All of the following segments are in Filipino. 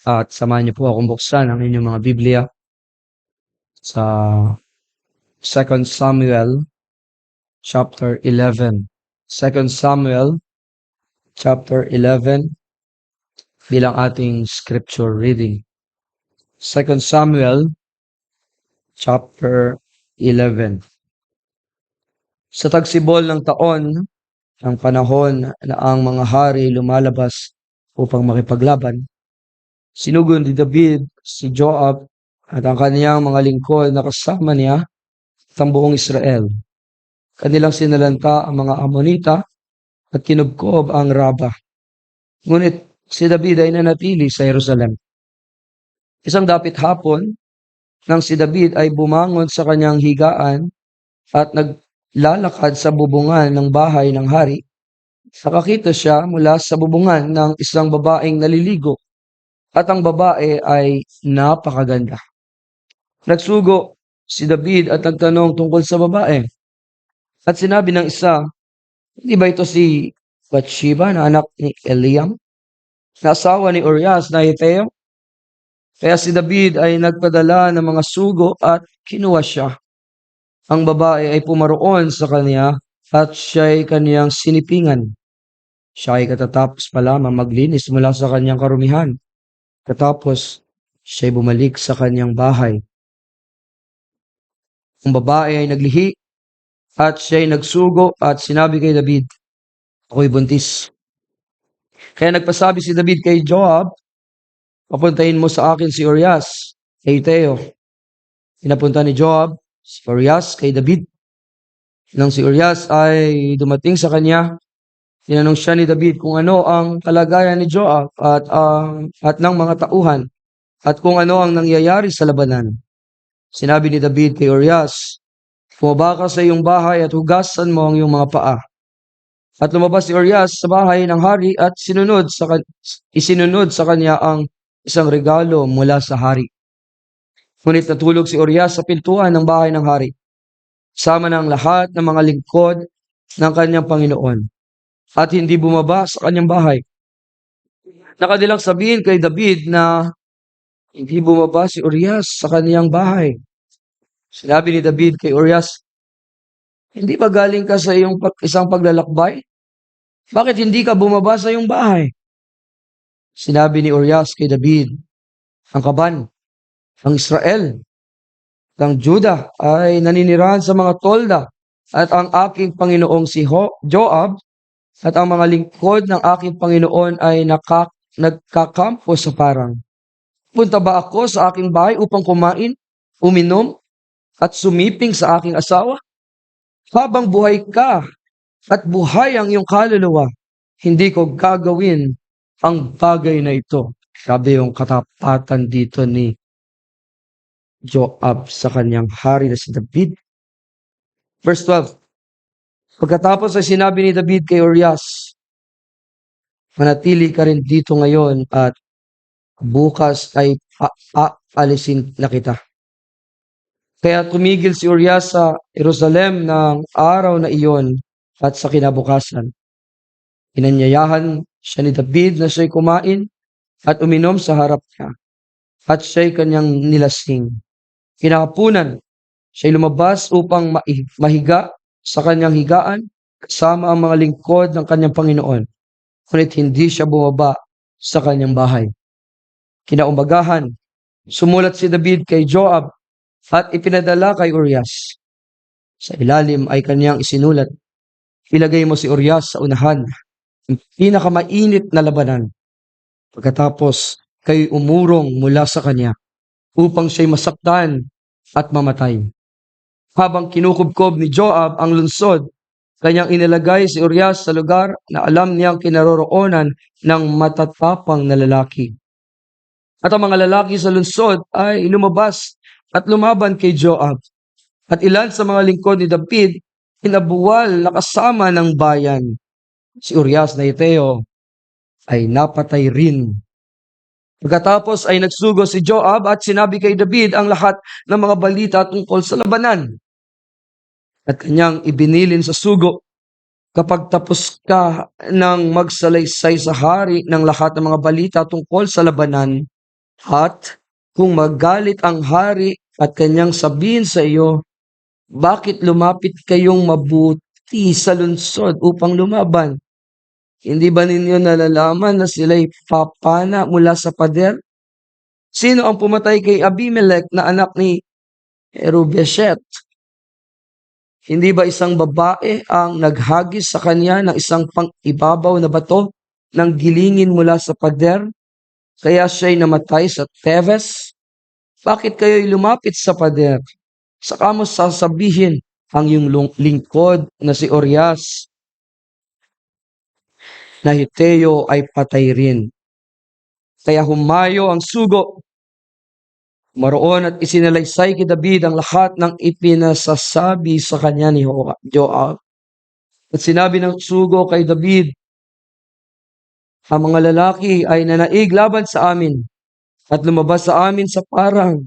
At samahan niyo po akong buksan ang inyong mga Biblia sa 2 Samuel chapter 11. 2 Samuel chapter 11 bilang ating scripture reading. 2 Samuel chapter 11. Sa tagsibol ng taon, ang panahon na ang mga hari lumalabas upang makipaglaban, sinugo ni David si Joab at ang kaniyang mga lingkod na kasama niya at ang buong Israel. Kanilang sinalanta ang mga Amonita at kinubkob ang Raba. Ngunit si David ay nanatili sa Jerusalem. Isang dapit hapon, nang si David ay bumangon sa kanyang higaan at naglalakad sa bubungan ng bahay ng hari, nakakita siya mula sa bubungan ng isang babaeng naliligo at ang babae ay napakaganda. Nagsugo si David at nagtanong tungkol sa babae. At sinabi ng isa, "Hindi ba ito si Bathsheba na anak ni Eliam, na asawa ni Urias na Heteo?" Kaya si David ay nagpadala ng mga sugo at kinuha siya. Ang babae ay pumaroon sa kanya at siya'y kaniyang sinipingan. Siya ay katatapos pa lamang maglinis mula sa kanyang karumihan. Katapos, siya'y bumalik sa kanyang bahay. Ang babae ay naglihi at siya'y nagsugo at sinabi kay David, "Ako'y buntis." Kaya nagpasabi si David kay Joab, "Papuntahin mo sa akin si Urias, kay Heteo." Pinapunta ni Joab si Urias kay David. Nang si Urias ay dumating sa kanya, tinanong siya ni David kung ano ang kalagayan ni Joab at ng mga tauhan at kung ano ang nangyayari sa labanan. Sinabi ni David kay Urias, "Bumaba ka sa iyong bahay at hugasan mo ang iyong mga paa." At lumabas si Urias sa bahay ng hari at isinunod sa kanya ang isang regalo mula sa hari. Ngunit natulog si Urias sa pintuan ng bahay ng hari, sama ng lahat ng mga lingkod ng kanyang Panginoon, at hindi bumaba sa kanyang bahay. Nakadilang sabihin kay David na hindi bumaba si Urias sa kaniyang bahay. Sinabi ni David kay Urias, "Hindi ba galing ka sa iyong isang paglalakbay? Bakit hindi ka bumaba sa iyong bahay?" Sinabi ni Urias kay David, "Ang kaban, ang Israel, ang Juda ay naninirahan sa mga tolda at ang aking Panginoong si Joab at ang mga lingkod ng aking Panginoon ay nagkakampo sa parang. Punta ba ako sa aking bahay upang kumain, uminom, at sumiping sa aking asawa? Habang buhay ka at buhay ang iyong kaluluwa, hindi ko gagawin ang bagay na ito." Sabi yung katapatan dito ni Joab sa kanyang hari na si David. Verse 12. Pagkatapos ay sinabi ni David kay Urias, "Manatili ka rin dito ngayon at bukas ay aalisin na kita." Kaya tumigil si Urias sa Jerusalem ng araw na iyon at sa kinabukasan. Inanyayahan siya ni David na siya'y kumain at uminom sa harap niya, at siya'y kanyang nilasing. Kinahapunan, siya'y lumabas upang mahiga sa kanyang higaan kasama ang mga lingkod ng kanyang Panginoon. Ngunit hindi siya bumaba sa kanyang bahay. Kinaumagahan, sumulat si David kay Joab at ipinadala kay Urias. Sa ilalim ay kanyang isinulat, "Ilagay mo si Urias sa unahan, ang pinakamainit na labanan. Pagkatapos, kayo'y umurong mula sa kanya upang siya'y masaktan at mamatay." Habang kinukubkob ni Joab ang lungsod, kanyang inilagay si Urias sa lugar na alam niyang kinaroroonan ng matatapang na lalaki. At ang mga lalaki sa lungsod ay lumabas at lumaban kay Joab. At ilan sa mga lingkod ni David inabuwal na kasama ng bayan. Si Urias na Heteo ay napatay rin. Pagkatapos ay nagsugo si Joab at sinabi kay David ang lahat ng mga balita tungkol sa labanan. At kanyang ibinilin sa sugo, "Kapag tapos ka ng magsalaysay sa hari ng lahat ng mga balita tungkol sa labanan, At kung magalit ang hari at kanyang sabihin sa iyo, bakit lumapit kayong mabuti sa lungsod upang lumaban? Hindi ba ninyo nalalaman na sila'y papana mula sa pader? Sino ang pumatay kay Abimelech na anak ni Erubeshet? Hindi ba isang babae ang naghagis sa kanya ng isang pang-ibabaw na bato ng gilingin mula sa pader? Kaya siya'y namatay sa Tebes? Bakit kayo'y lumapit sa pader? Saka mo sasabihin ang iyong lingkod na si Orias na Hiteo ay patay rin. Kaya humayo ang sugo maroon at isinalaysay kay David ang lahat ng ipinasasabi sa kanya ni Joab. At sinabi ng sugo kay David, ang mga lalaki ay nanaig laban sa amin at lumabas sa amin sa parang.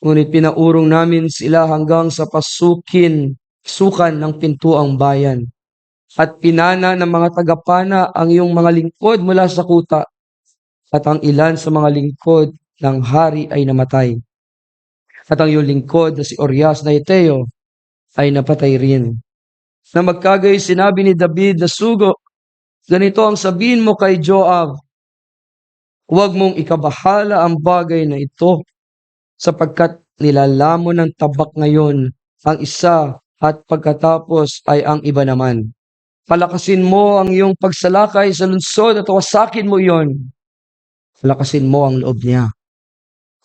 Ngunit pinaurong namin sila hanggang sa sukan ng pintuang bayan. At pinana ng mga tagapana ang iyong mga lingkod mula sa kuta. At ang ilan sa mga lingkod ng hari ay namatay. At ang iyong lingkod na si Orias na Hiteo ay napatay rin. Na magkagay sinabi ni David na sugo, ganito ang sabihin mo kay Joab, huwag mong ikabahala ang bagay na ito, sapagkat nilalamon ng tabak ngayon ang isa at pagkatapos ay ang iba naman. Palakasin mo ang iyong pagsalakay sa lungsod at wasakin mo iyon. Palakasin mo ang loob niya.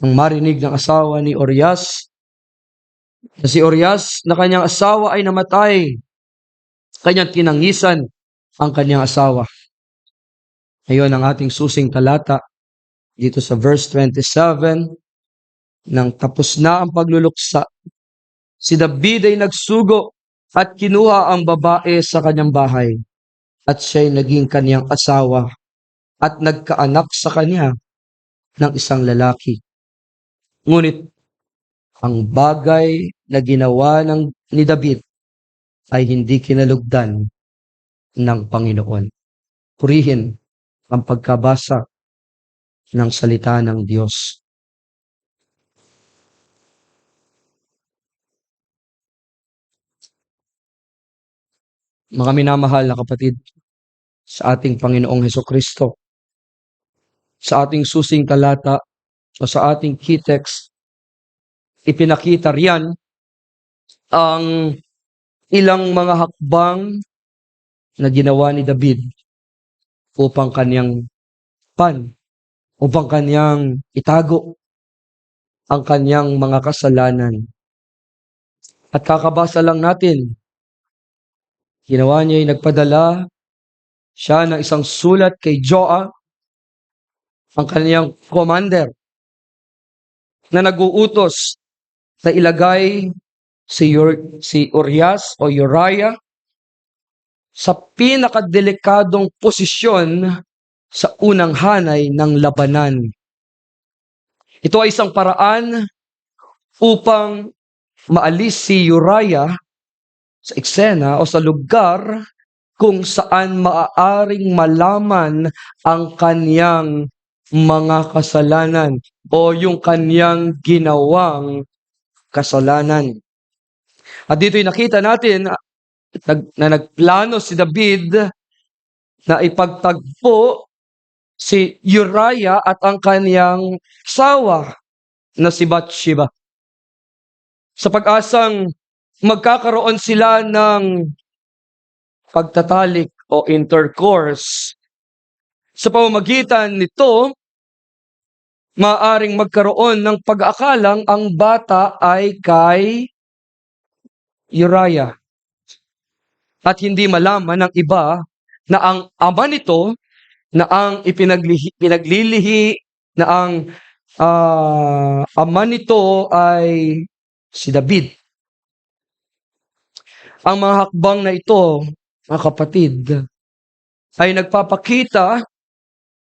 Ang marinig ng asawa ni Orias, na si Orias na kanyang asawa ay namatay, kanyang tinangisan ang kanyang asawa. Ngayon ang ating susing talata dito sa verse 27, nang tapos na ang pagluluksa, si David ay nagsugo at kinuha ang babae sa kanyang bahay at siya'y naging kanyang asawa at nagkaanak sa kanya ng isang lalaki. Ngunit ang bagay na ginawa ni David ay hindi kinalugdan ng Panginoon. Purihin ang pagkabasa ng salita ng Diyos. Mga minamahal na kapatid, sa ating Panginoong Hesukristo, sa ating susing talata o sa ating key text, ipinakita riyan ang ilang mga hakbang na ginawa ni David upang kanyang itago ang kanyang mga kasalanan. At kakabasa lang natin, ginawa niya ay nagpadala siya ng isang sulat kay Joab, ang kanyang commander, na nag-uutos na ilagay si Urias o Uriah sa pinakadelikadong posisyon sa unang hanay ng labanan. Ito ay isang paraan upang maalis si Uriah sa eksena o sa lugar kung saan maaaring malaman ang kanyang mga kasalanan o yung kanyang ginawang kasalanan. At dito'y nakita natin na nagplano si David na ipagtagpo si Uriah at ang kanyang asawa na si Bathsheba, sa pag-asang magkakaroon sila ng pagtatalik o intercourse. Sa pamamagitan nito, maaaring magkaroon ng pag-aakalang ang bata ay kay Uriah. At hindi malaman ng iba na ang ama nito, na ang pinaglilihi na ang ama nito ay si David. Ang mga hakbang na ito, mga kapatid, ay nagpapakita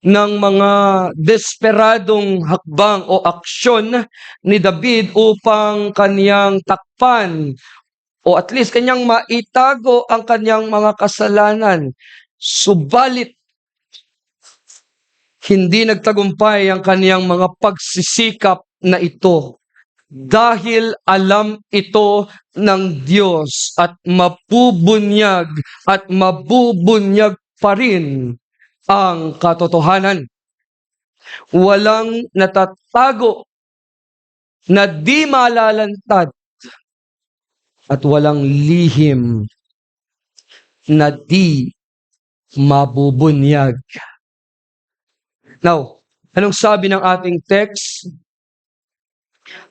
ng mga desperadong hakbang o aksyon ni David upang kanyang takpan o at least kanyang maitago ang kanyang mga kasalanan. Subalit, hindi nagtagumpay ang kaniyang mga pagsisikap na ito dahil alam ito ng Diyos at mabubunyag pa rin ang katotohanan. Walang natatago na di malalantad at walang lihim na di mabubunyag. Now, anong sabi ng ating text?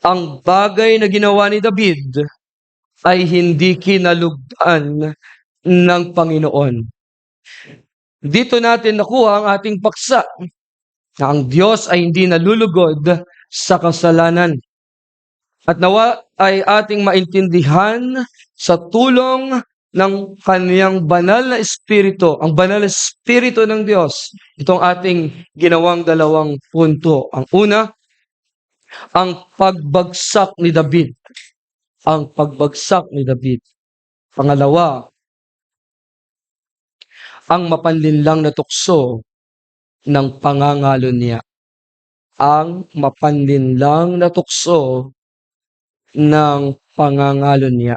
Ang bagay na ginawa ni David ay hindi kinalugdan ng Panginoon. Dito natin nakuha ang ating paksa na ang Diyos ay hindi nalulugod sa kasalanan. At nawa ay ating maintindihan sa tulong ng kaniyang banal na espiritu, ang banal na espiritu ng Diyos. Itong ating ginawang dalawang punto. Ang una, ang pagbagsak ni David. Ang pagbagsak ni David. Pangalawa, ang mapanlinlang na tukso ng pangangalo niya. Ang mapanlinlang na tukso ng pangangalo niya.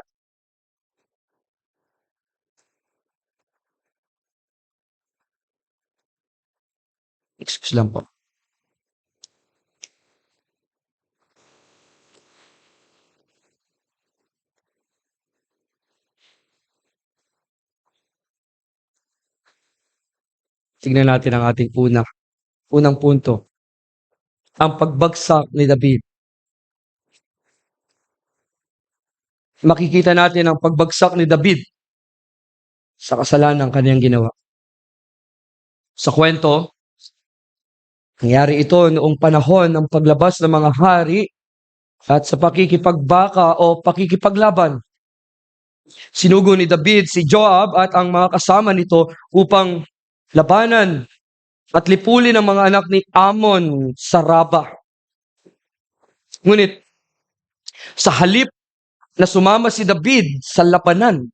Excuse lang po. Tignan natin ang ating unang punto. Ang pagbagsak ni David. Makikita natin ang pagbagsak ni David sa kasalanan ng kaniyang ginawa. Sa kwento, nangyari ito noong panahon ng paglabas ng mga hari at sa pakikipagbaka o pakikipaglaban. Sinugo ni David si Joab at ang mga kasama nito upang labanan at lipulin ang mga anak ni Ammon sa Raba. Ngunit sa halip na sumama si David sa labanan,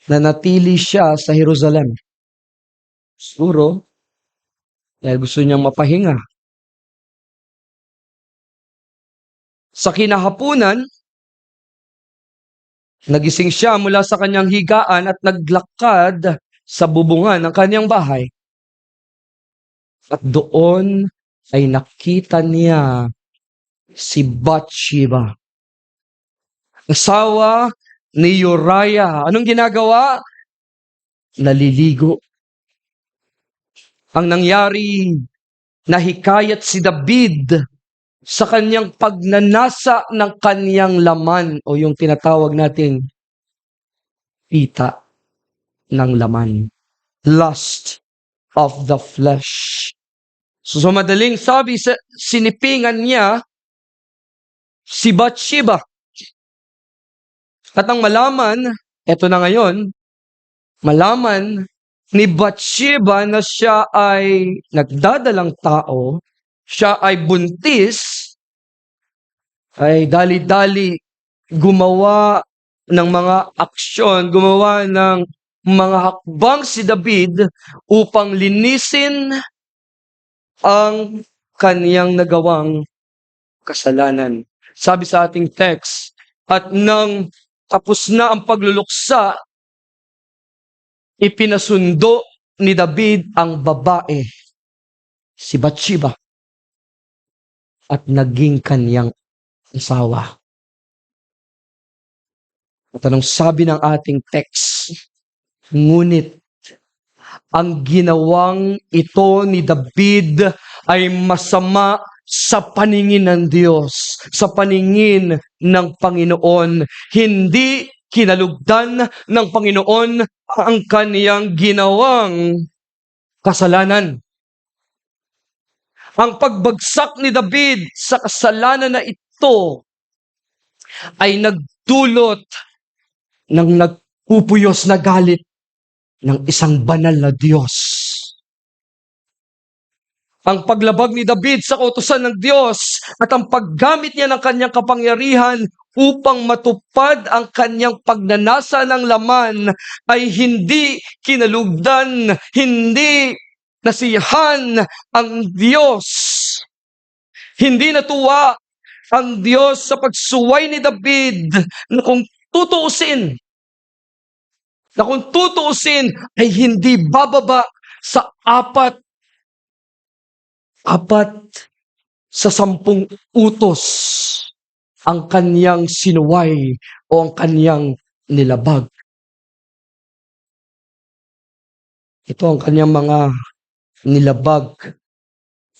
nanatili siya sa Jerusalem. Siguro, dahil gusto niyang mapahinga. Sa kinahapunan, nagising siya mula sa kanyang higaan at naglakad sa bubungan ng kanyang bahay. At doon ay nakita niya si Bathsheba, asawa ni Uriah. Anong ginagawa? Naliligo. Ang nangyari, nahikayat si David sa kanyang pagnanasa ng kanyang laman o yung tinatawag nating pita ng laman. Lust of the flesh. So madaling sabi, sinipingan niya si Bathsheba. At ang malaman, eto na ngayon, malaman ni Bathsheba na siya ay nagdadalang tao, siya ay buntis, ay dali-dali gumawa ng mga aksyon, gumawa ng mga hakbang si David upang linisin ang kaniyang nagawang kasalanan. Sabi sa ating text, at nang tapos na ang pagluluksa, ipinasundo ni David ang babae, si Bathsheba, at naging kaniyang asawa. At anong sabi ng ating text? Ngunit ang ginawang ito ni David ay masama sa paningin ng Diyos, sa paningin ng Panginoon. Hindi kinalugdan ng Panginoon ang kaniyang ginawang kasalanan. Ang pagbagsak ni David sa kasalanan na ito ay nagdulot ng nagpupuyos na galit ng isang banal na Diyos. Ang paglabag ni David sa kautusan ng Diyos at ang paggamit niya ng kanyang kapangyarihan upang matupad ang kanyang pagnanasa ng laman ay hindi kinalugdan, hindi nasiyahan ang Diyos. Hindi natuwa ang Diyos sa pagsuway ni David na kung tutuusin ay hindi bababa sa apat sa 10 utos ang kaniyang sinuway o ang kaniyang nilabag. Ito ang kaniyang mga nilabag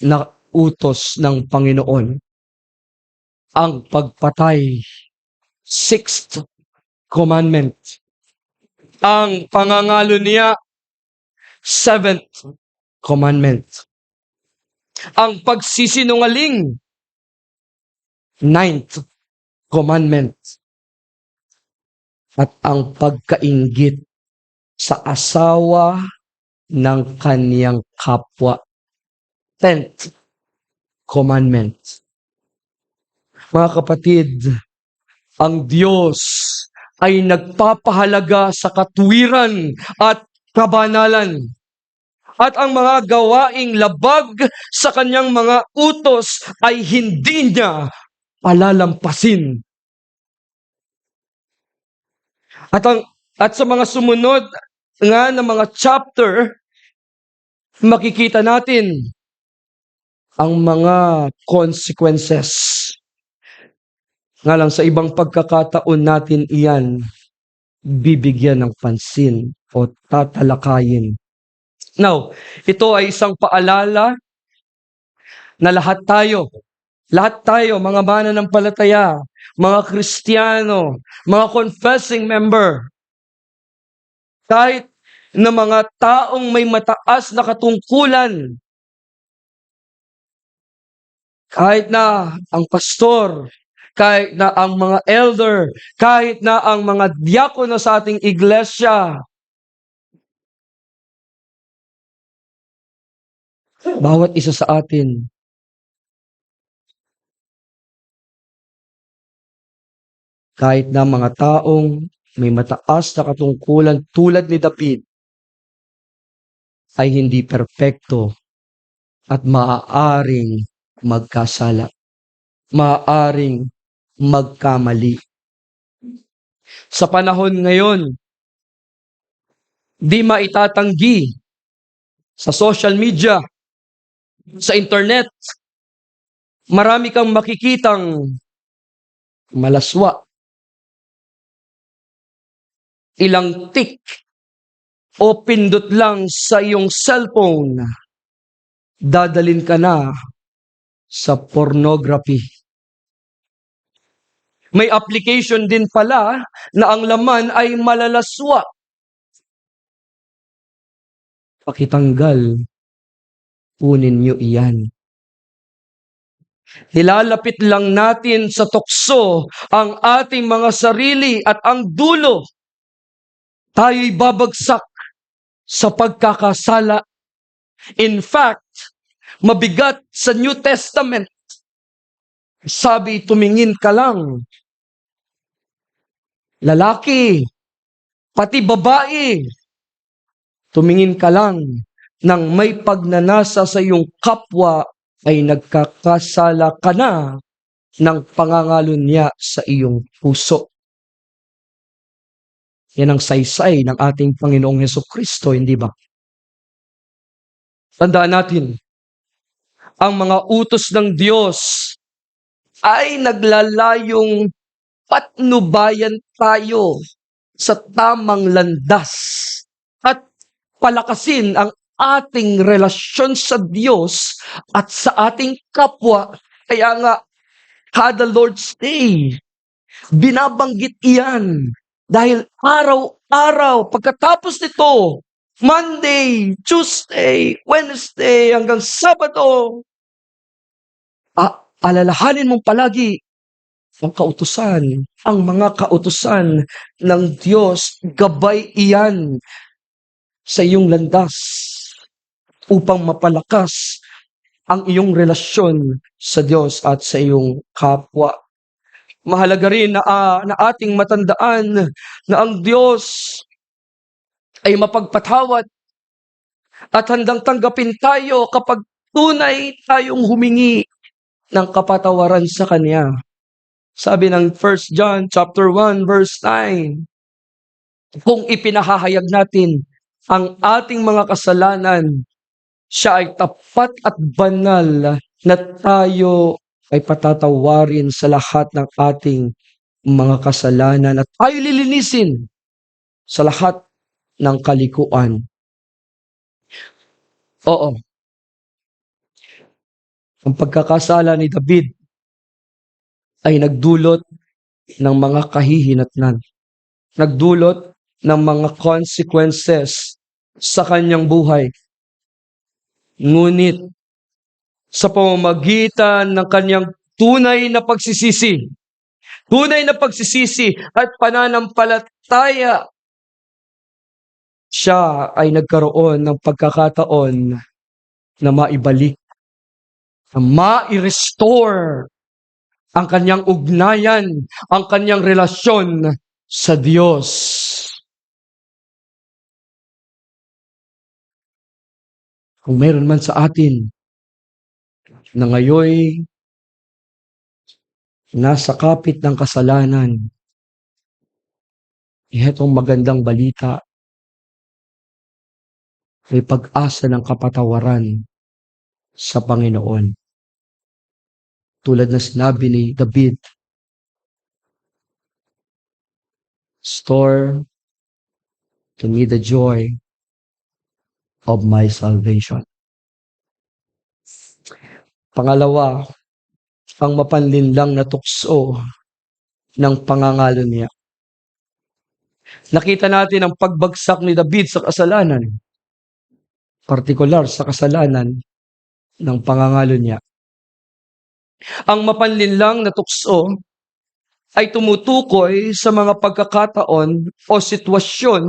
na utos ng Panginoon. Ang pagpatay, 6th commandment. Ang pangangalo niya, 7th commandment. Ang pagsisinungaling, 9th commandment. At ang pagkainggit sa asawa ng kaniyang kapwa, 10th commandment. Mga kapatid, ang Diyos ay nagpapahalaga sa katuwiran at kabanalan. At ang mga gawaing labag sa kanyang mga utos ay hindi niya palalampasin. At sa mga sumunod nga na mga chapter, makikita natin ang mga consequences. Nga lang sa ibang pagkakataon natin iyan bibigyan ng pansin o tatalakayin. Now, ito ay isang paalala na lahat tayo, mga mananampalataya, mga Kristiyano, mga confessing member, kahit na mga taong may mataas na katungkulan, kahit na ang pastor, kahit na ang mga elder, kahit na ang mga diakono sa ating iglesia, bawat isa sa atin, kahit na mga taong may mataas na katungkulan tulad ni David, ay hindi perpekto at maaaring magkasala, maaaring magkamali. Sa panahon ngayon, di maitatanggi sa social media, sa internet, marami kang makikitang malaswa. Ilang tick o pindot lang sa iyong cellphone, dadalin ka na sa pornography. May application din pala na ang laman ay malalaswa. Pakitanggal, kunin niyo iyan. Nilalapit lang natin sa tukso ang ating mga sarili at ang dulo. Tayo'y babagsak sa pagkakasala. In fact, mabigat sa New Testament. Sabi, tumingin ka lang. Lalaki, pati babae, tumingin ka lang nang may pagnanasa sa iyong kapwa ay nagkakasala ka na ng pangangalo niya sa iyong puso. Yan ang saysay ng ating Panginoong Hesukristo, hindi ba? Tandaan natin, ang mga utos ng Diyos ay naglalayong patnubayan tayo sa tamang landas at palakasin ang ating relasyon sa Diyos at sa ating kapwa. Kaya nga, kada Lord's Day, binabanggit iyan dahil araw-araw, pagkatapos nito, Monday, Tuesday, Wednesday, hanggang Sabado, alalahanin mong palagi ang kautusan, ang mga kautusan ng Diyos, gabay iyan sa iyong landas upang mapalakas ang iyong relasyon sa Diyos at sa iyong kapwa. Mahalaga rin na ating matandaan na ang Diyos ay mapagpatawad at handang tanggapin tayo kapag tunay tayong humingi ng kapatawaran sa Kanya. Sabi ng 1 John chapter 1 verse 9, kung ipinahahayag natin ang ating mga kasalanan, siya ay tapat at banal na tayo ay patatawarin sa lahat ng ating mga kasalanan at tayo lilinisin sa lahat ng kalikuan. Oo, ang pagkakasala ni David ay nagdulot ng mga kahihinatnan. Nagdulot ng mga consequences sa kanyang buhay. Ngunit sa pamamagitan ng kanyang tunay na pagsisisi at pananampalataya, siya ay nagkaroon ng pagkakataon na maibalik, na ma-restore ang kanyang ugnayan, ang kanyang relasyon sa Diyos. Kung meron man sa atin na ngayoy nasa kapit ng kasalanan, itong magandang balita, may pag-asa ng kapatawaran sa Panginoon. Tulad na sinabi ni David, "Restore to me the joy of my salvation." Pangalawa, ang mapanlinlang na tukso ng pangangalo niya. Nakita natin ang pagbagsak ni David sa kasalanan, partikular sa kasalanan ng pangangalo niya. Ang mapanlinlang na tukso ay tumutukoy sa mga pagkakataon o sitwasyon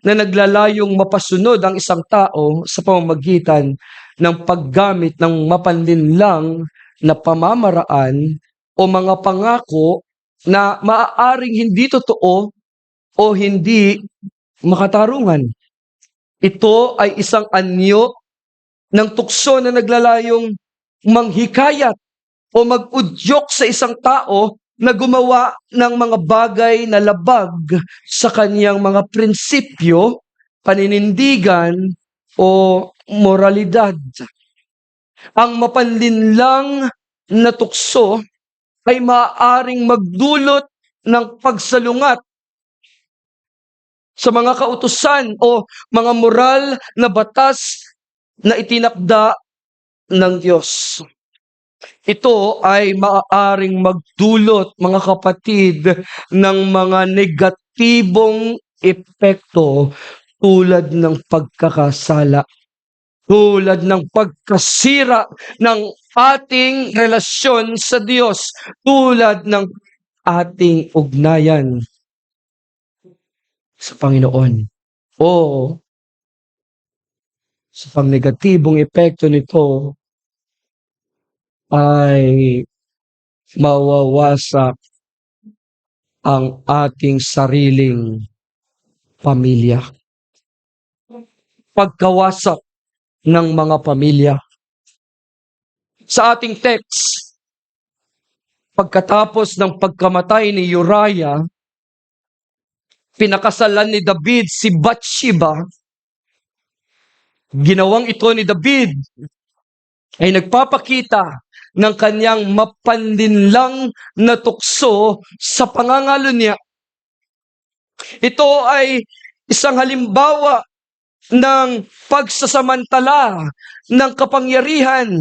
na naglalayong mapasunod ang isang tao sa pamamagitan ng paggamit ng mapanlinlang na pamamaraan o mga pangako na maaaring hindi totoo o hindi makatarungan. Ito ay isang anyo ng tukso na naglalayong manghikayat o mag-udyok sa isang tao na gumawa ng mga bagay na labag sa kaniyang mga prinsipyo, paninindigan o moralidad. Ang mapanlinlang na tukso ay maaaring magdulot ng pagsalungat sa mga kautusan o mga moral na batas na itinakda ng Diyos. Ito ay maaaring magdulot, mga kapatid, ng mga negatibong epekto tulad ng pagkakasala, tulad ng pagkasira ng ating relasyon sa Diyos, tulad ng ating ugnayan sa Panginoon. O sa pang-negatibong epekto nito ay mawawasak ang ating sariling pamilya. Pagkawasak ng mga pamilya. Sa ating text, pagkatapos ng pagkamatay ni Uriah, pinakasalan ni David si Bathsheba. Ginawang ito ni David ay nagpapakita ng kanyang mapanlinlang na tukso sa pangangalo niya. Ito ay isang halimbawa ng pagsasamantala ng kapangyarihan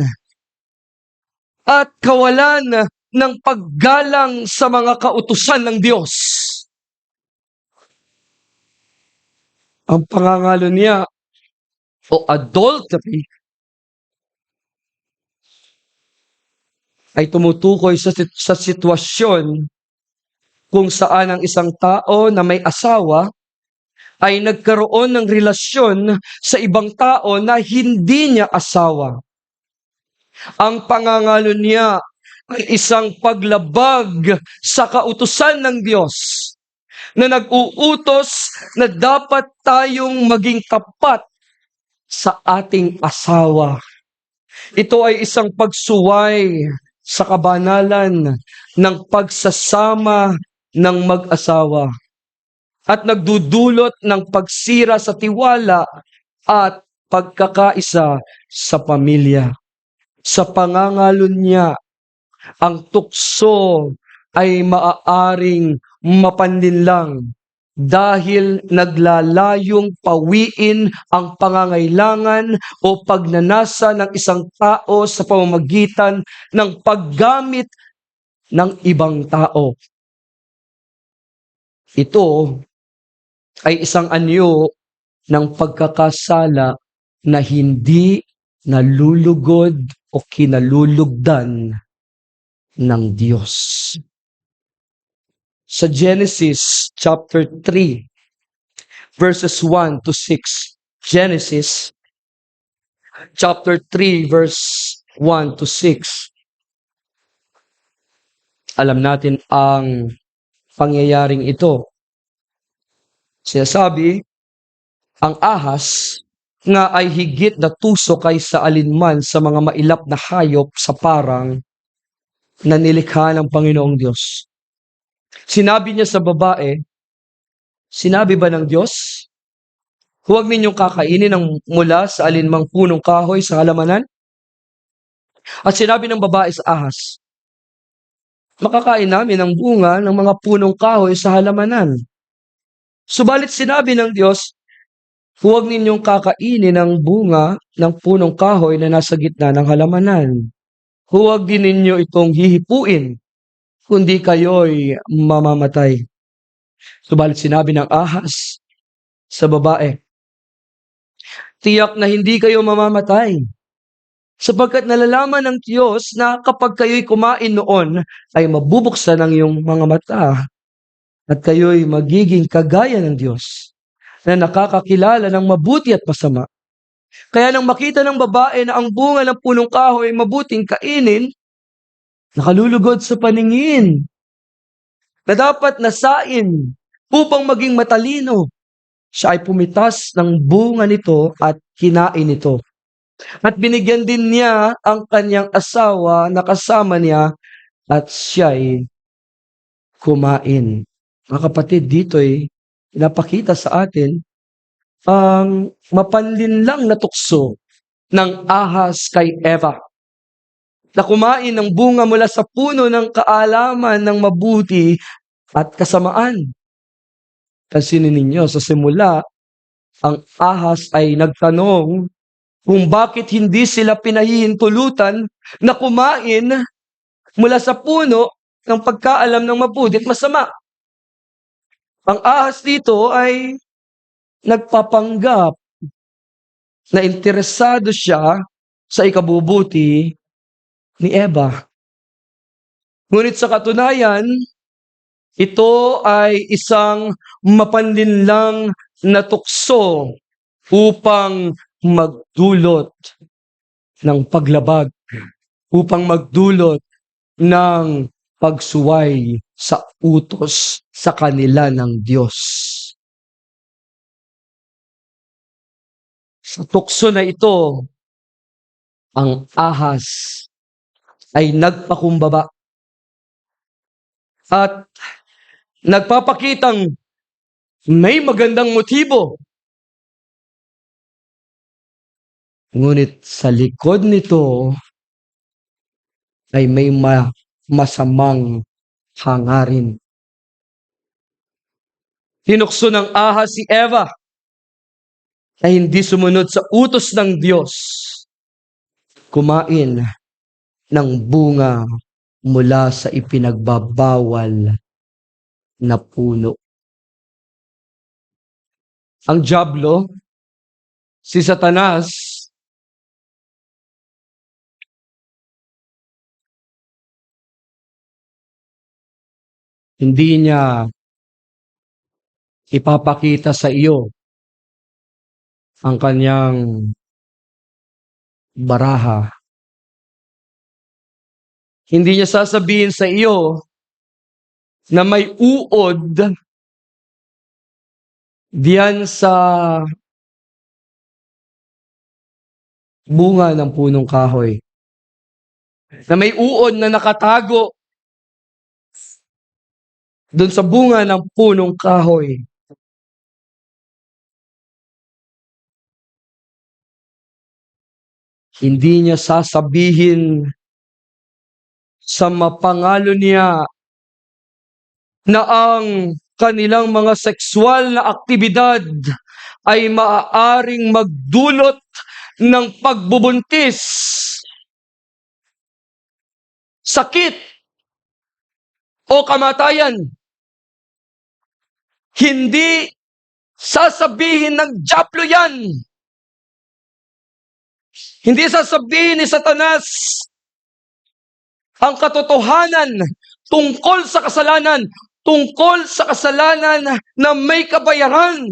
at kawalan ng paggalang sa mga kautusan ng Diyos. Ang pangangalo niya o adultery ay tumutukoy sa sitwasyon kung saan ang isang tao na may asawa ay nagkaroon ng relasyon sa ibang tao na hindi niya asawa. Ang pangangalo niya ay isang paglabag sa kautusan ng Diyos na nag-uutos na dapat tayong maging tapat sa ating asawa. Ito ay isang pagsuway sa kabanalan ng pagsasama ng mag-asawa at nagdudulot ng pagsira sa tiwala at pagkakaisa sa pamilya. Sa pangangalon niya, ang tukso ay maaaring mapanlinlang dahil naglalayong pawiin ang pangangailangan o pagnanasa ng isang tao sa pamamagitan ng paggamit ng ibang tao. Ito ay isang anyo ng pagkakasala na hindi nalulugod o kinalulugdan ng Diyos. Sa Genesis chapter 3, verses 1 to 6. Genesis chapter 3, verse 1 to 6. Alam natin ang pangyayaring ito. Sinasabi, ang ahas nga ay higit na tuso kaysa alinman sa mga mailap na hayop sa parang na nilikha ng Panginoong Diyos. Sinabi niya sa babae, sinabi ba ng Diyos, huwag ninyong kakainin ng mula sa alinmang punong kahoy sa halamanan? At sinabi ng babae sa ahas, makakain namin ng bunga ng mga punong kahoy sa halamanan. Subalit sinabi ng Diyos, huwag ninyong kakainin ng bunga ng punong kahoy na nasa gitna ng halamanan. Huwag din ninyo itong hihipuin, kundi kayo'y mamamatay. Subalit sinabi ng ahas sa babae, tiyak na hindi kayo mamamatay, sapagkat nalalaman ng Diyos na kapag kayo'y kumain noon, ay mabubuksan ang iyong mga mata at kayo'y magiging kagaya ng Diyos na nakakakilala ng mabuti at masama. Kaya nang makita ng babae na ang bunga ng punong kahoy ay mabuting kainin, nakalulugod sa paningin na dapat nasain upang maging matalino. Siya ay pumitas ng bunga nito at kinain ito. At binigyan din niya ang kanyang asawa na kasama niya at siya'y kumain. Mga kapatid, dito'y pinapakita sa atin ang mapanlinlang na tukso ng ahas kay Eva na kumain ng bunga mula sa puno ng kaalaman ng mabuti at kasamaan. Pansinin ninyo, sa simula, ang ahas ay nagtanong kung bakit hindi sila pinahihintulutan na kumain mula sa puno ng pagkaalam ng mabuti at masama. Ang ahas dito ay nagpapanggap na interesado siya sa ikabubuti ni Eva. Ngunit sa katunayan, ito ay isang mapanlinlang na tukso upang magdulot ng paglabag, upang magdulot ng pagsuway sa utos sa kanila ng Diyos. Sa tukso na ito, ang ahas ay nagpakumbaba at nagpapakitang may magandang motibo. Ngunit sa likod nito ay may masamang hangarin. Tinukso ng ahas si Eva na hindi sumunod sa utos ng Diyos, kumain ng bunga mula sa ipinagbabawal na puno. Ang dyablo, si Satanas, hindi niya ipapakita sa iyo ang kanyang baraha Hindi niya sasabihin sa iyo na may uod diyan sa bunga ng punong kahoy. Na may uod na nakatago doon sa bunga ng punong kahoy. Hindi niya sasabihin sa mapangalo niya na ang kanilang mga sexual na aktibidad ay maaaring magdulot ng pagbubuntis, sakit, o kamatayan. Hindi sasabihin ng dyablo yan. Hindi sasabihin ni Satanas ang katotohanan tungkol sa kasalanan, na may kabayaran.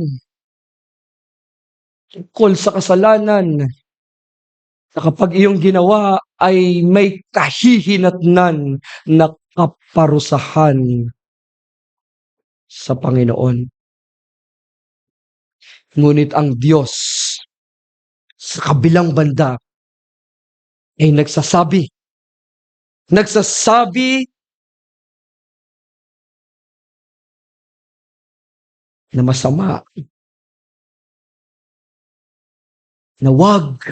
Tungkol sa kasalanan na kapag iyong ginawa ay may kahihinatnan na kaparusahan sa Panginoon. Ngunit ang Diyos sa kabilang banda ay nagsasabi na masama, na wag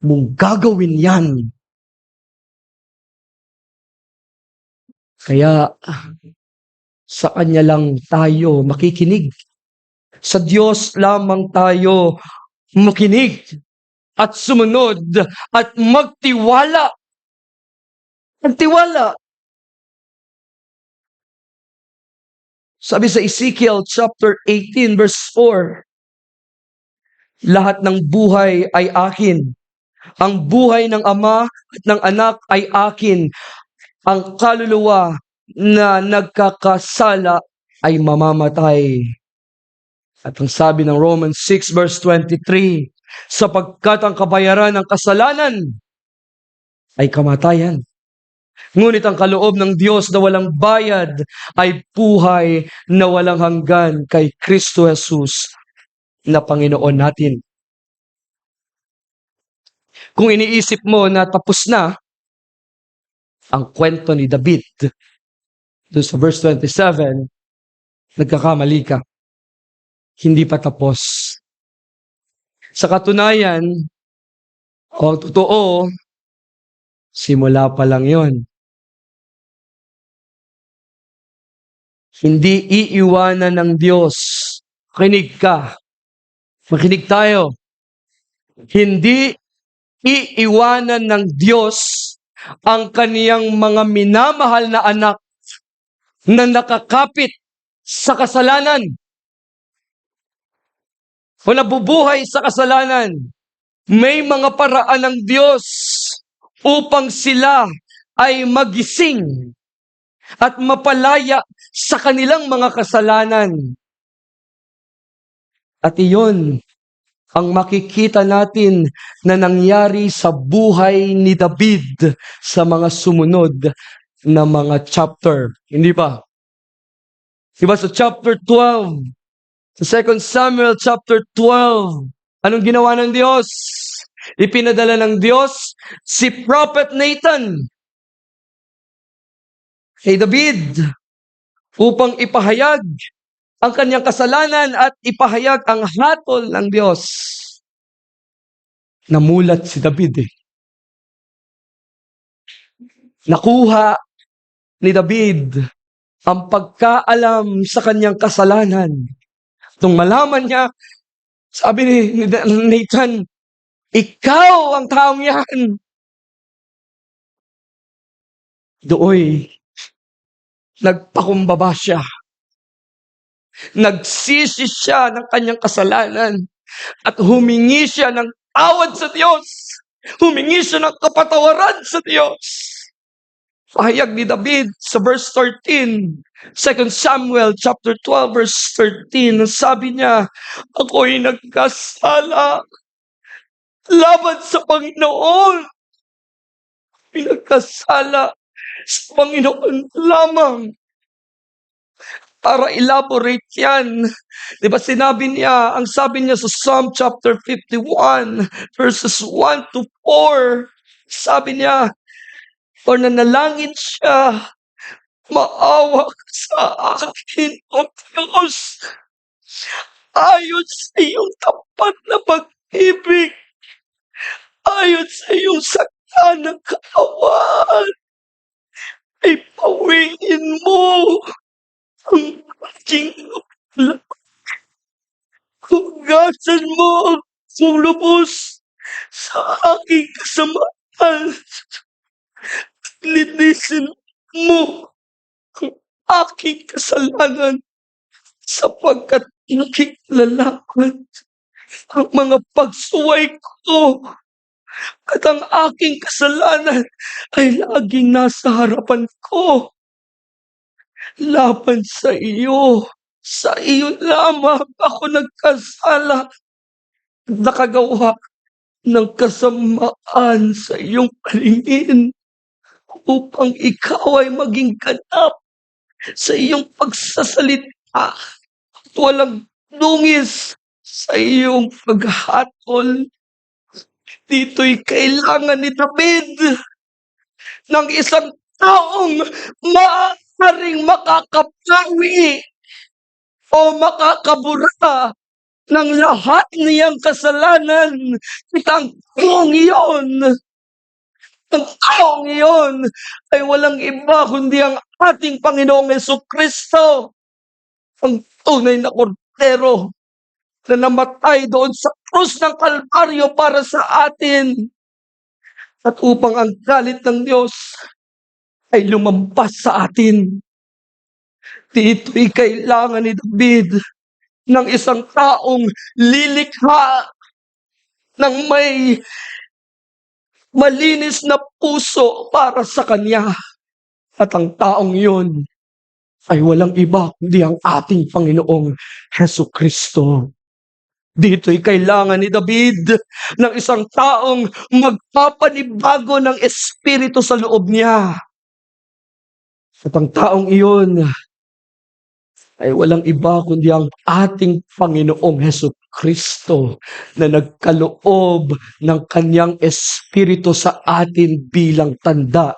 mong gagawin yan. Kaya sa Kanya lang tayo makikinig. Sa Diyos lamang tayo makinig at sumunod at magtiwala. Magtiwala. Sabi sa Ezekiel chapter 18 verse 4, lahat ng buhay ay akin. Ang buhay ng Ama at ng Anak ay akin. Ang kaluluwa na nagkakasala ay mamamatay. At ang sabi ng Romans 6 verse 23, sapagkat ang kabayaran ng kasalanan ay kamatayan. Ngunit ang kaloob ng Diyos na walang bayad ay buhay na walang hanggan kay Kristo Jesus na Panginoon natin. Kung iniisip mo na tapos na ang kwento ni David, doon sa verse 27, nagkakamali ka. Hindi pa tapos. Sa katunayan, ang totoo, simula pa lang yon. Hindi iiwanan ng Diyos. Makinig ka. Makinig tayo. Hindi iiwanan ng Diyos ang kaniyang mga minamahal na anak na nakakapit sa kasalanan o nabubuhay sa kasalanan. May mga paraan ng Diyos upang sila ay magising at mapalaya sa kanilang mga kasalanan. At iyon ang makikita natin na nangyari sa buhay ni David sa mga sumunod na mga chapter. Hindi ba? Diba sa chapter 12, sa 2 Samuel chapter 12, anong ginawa ng Diyos? Ipinadala ng Diyos si Prophet Nathan kay David upang ipahayag ang kanyang kasalanan at ipahayag ang hatol ng Diyos. Namulat si David eh. Nakuha ni David ang pagkaalam sa kanyang kasalanan. Nung malaman niya, sabi ni Nathan, ikaw ang taong yan. Dooy, nagpakumbaba siya. Nagsisi siya ng kanyang kasalanan at humingi siya ng tawad sa Diyos. Humingi siya ng kapatawaran sa Diyos. Pahayag ni David sa verse 13, 2 Samuel chapter 12 verse 13, sabi niya, ako'y nagkasala laban sa Panginoon. pinagkasala sa Panginoon lamang. Para elaborate yan. Di ba sinabi niya, ang sabi niya sa Psalm chapter 51, verses 1 to 4, sabi niya, o nanalangin siya, maawa ka sa akin, O Diyos, ayon sa iyong tapat na pag-ibig, ayon sa iyong saganang katawan, ay pawiin mo ang aking loob. Hugasan mo ang aking lubos sa aking kasamaan. Linisin mo ang aking kasalanan sapagkat nakikilalakan ang mga pagsuway ko at ang aking kasalanan ay laging nasa harapan ko. Laban sa iyo lamang ako nagkasala at nakagawa ng kasamaan sa iyong paningin upang ikaw ay maging ganap sa iyong pagsasalita at walang dungis sa iyong paghatol. Dito'y kailangan ni David ng isang taong maaaring makakapawi o makakabura ng lahat niyang kasalanan. Ang taong iyon ay walang iba kundi ang ating Panginoong Jesucristo, ang tunay na kordero na namatay doon sa krus ng Kalbaryo para sa atin. At upang ang galit ng Diyos ay lumampas sa atin. Dito'y kailangan ni David ng isang taong lilikha ng may malinis na puso para sa kanya. At ang taong yun ay walang iba kundi ang ating Panginoong Jesucristo. Dito'y kailangan ni David ng isang taong magpapanibago ng espiritu sa loob niya. At ang taong iyon ay walang iba kundi ang ating Panginoong Jesucristo na nagkaloob ng kanyang espiritu sa atin bilang tanda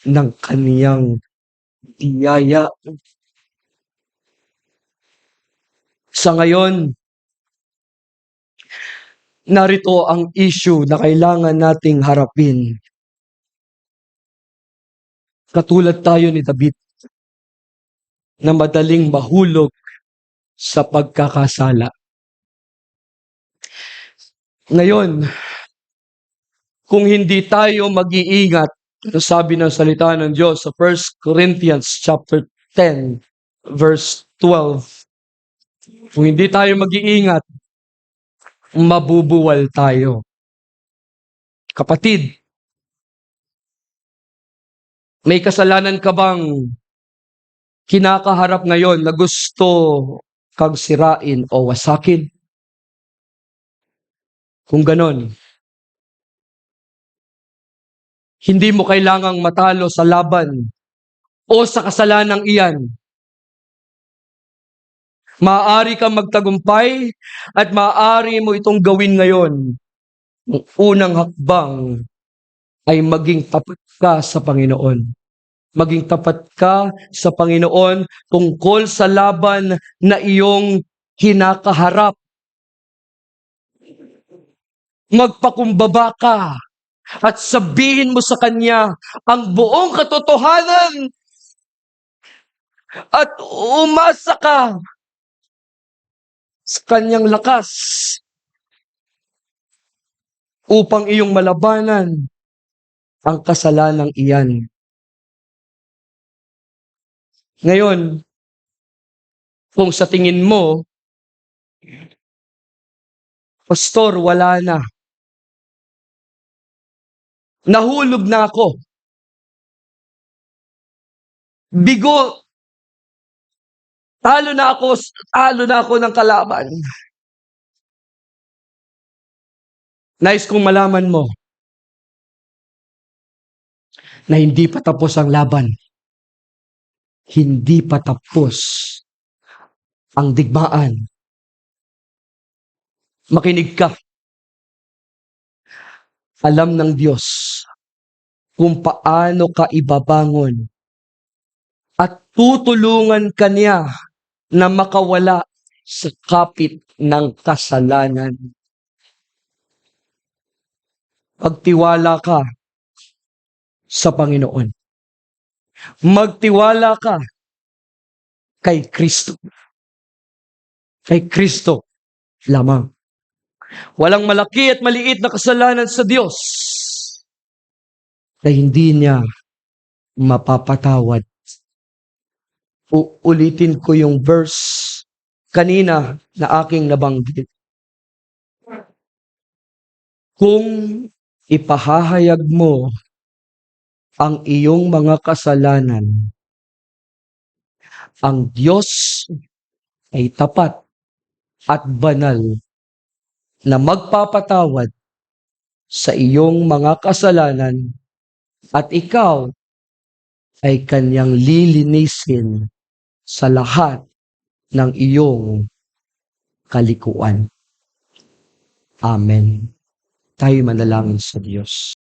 ng kaniyang biyaya. Sa ngayon, narito ang issue na kailangan nating harapin. Katulad tayo ni David na madaling mahulog sa pagkakasala. Ngayon, kung hindi tayo mag-iingat, sabi ng salita ng Diyos sa 1 Corinthians chapter 10, verse 12, kung hindi tayo mag-iingat, mabubuwal tayo. Kapatid, may kasalanan ka bang kinakaharap ngayon na gusto kang sirain o wasakin? Kung ganon, hindi mo kailangang matalo sa laban o sa kasalanang iyan. Maaari kang magtagumpay at maaari mo itong gawin ngayon. Ang unang hakbang ay maging tapat ka sa Panginoon. Maging tapat ka sa Panginoon tungkol sa laban na iyong kinakaharap. Magpakumbaba ka at sabihin mo sa Kanya ang buong katotohanan at umasa ka sa Kanyang lakas upang iyong malabanan ang kasalanang iyan. Ngayon, kung sa tingin mo, Pastor, wala na. Nahulog na ako. Bigo. Talo na ako ng kalaban. Nais kong malaman mo na hindi pa tapos ang laban. Hindi pa tapos ang digmaan. Makinig ka. Alam ng Diyos kung paano ka ibabangon at tutulungan ka niya na makawala sa kapit ng kasalanan. Magtiwala ka sa Panginoon. Magtiwala ka kay Kristo. Kay Kristo lamang. Walang malaki at maliit na kasalanan sa Diyos na hindi niya mapapatawad. Uulitin ko yung verse kanina na aking nabanggit. Kung ipahahayag mo ang iyong mga kasalanan, ang Diyos ay tapat at banal na magpapatawad sa iyong mga kasalanan at ikaw ay kanyang lilinisin sa lahat ng iyong kalikuan. Amen. Tayo manalangin sa Diyos.